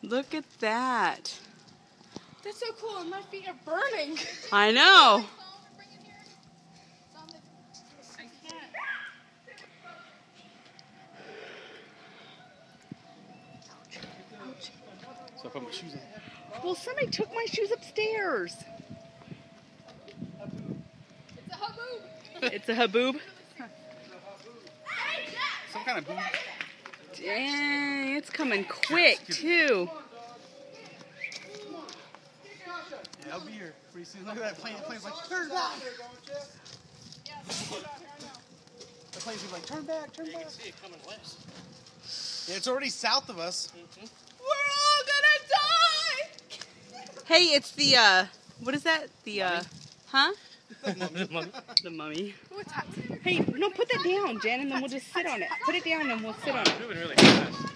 Look at that. That's so cool, and my feet are burning. I know. So I put my shoes on. Well, somebody took my shoes upstairs. It's a haboob. It's a haboob. Some kind of boob. Dang, it's coming quick too. Yeah, I'll be here pretty soon. Look at that plane. The plane's like, turn back. The plane's like, turn back, turn back. You can see it coming west. Yeah, it's already south of us. We're all gonna die! Hey, it's the what is that? The huh? The mummy. The mummy. What's happening? Hey, no, put that down, Jen, and then we'll just sit on it. Put it down and we'll sit on it. Moving really fast.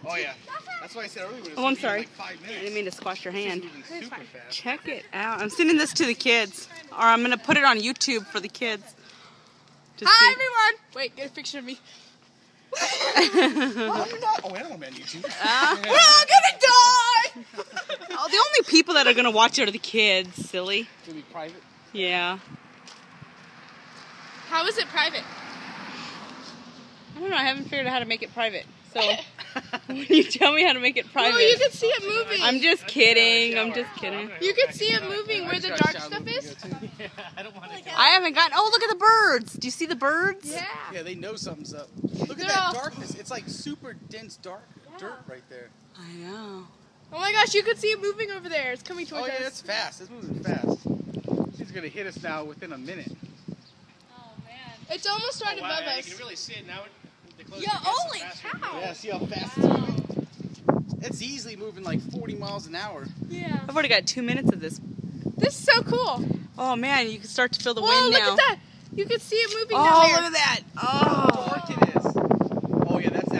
Oh yeah, that's why I said earlier. Oh, I'm sorry. Like 5 minutes. I didn't mean to squash your hand. She's moving super fast. Check it out. I'm sending this to the kids, or I'm gonna put it on YouTube for the kids. To Hi, see. everyone! Wait, get a picture of me. Oh, you're not. Oh, I don't want to be on YouTube. We're all gonna die! Oh, the only people that are gonna watch it are the kids. Silly. It's gonna be private. Yeah. How is it private? I don't know. I haven't figured out how to make it private. So when you tell me how to make it private, Oh, you can see it moving. I'm just kidding. I'm just kidding. You can see it moving where the dark stuff is. I don't want to go. I haven't gotten. Oh, look at the birds. Do you see the birds? Yeah. Yeah, they know something's up. Look at They're all- that darkness. It's like super dense dark dirt right there. I know. Oh my gosh, you can see it moving over there. It's coming towards Oh yeah, us. it's fast. It's moving fast. She's gonna hit us now within a minute. Oh man. It's almost right above us. You can really see it now. Yeah, holy cow! Yeah, see how fast it's moving? It's easily moving like 40 miles an hour. Yeah. I've already got 2 minutes of this. This is so cool. Oh man, you can start to feel the Whoa, wind look now. at that! You can see it moving down Oh, there. look at that! How Oh. dark it is. Oh yeah, that's a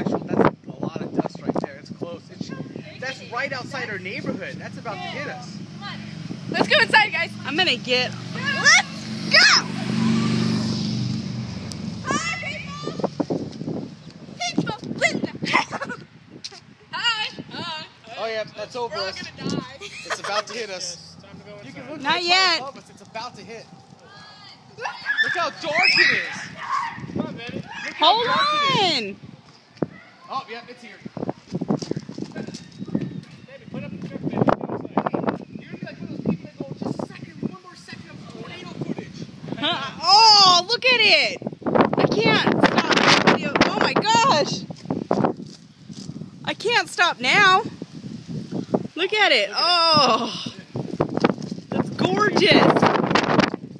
lot of dust right there. It's close. That's right outside our neighborhood. That's about to hit us. Let's go inside, guys. I'm gonna get. Let's go! Hi, people! Linda! Hi! Hi! Oh yeah, that's over We're all us. gonna die. It's about to hit us. You can look Not it's yet. above us. It's about to hit. Look how dark it is. Come on, baby. Look how Hold dark it is. on! Oh yeah, it's here. Baby, put up the truck, baby. You're gonna be like one of those people that go, just a second, one more second of tornado footage. Oh, look at it! I can't stop the video. Oh my gosh! I can't stop now. Look at it. Oh, that's gorgeous.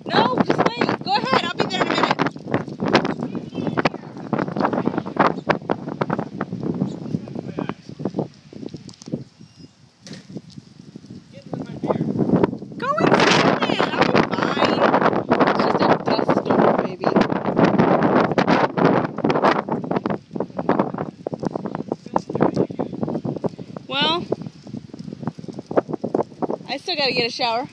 No, just wait. Go ahead. I'll be there in a minute. Go inside it. I'll be fine. It's just a dust storm, maybe. Well, I still gotta get a shower.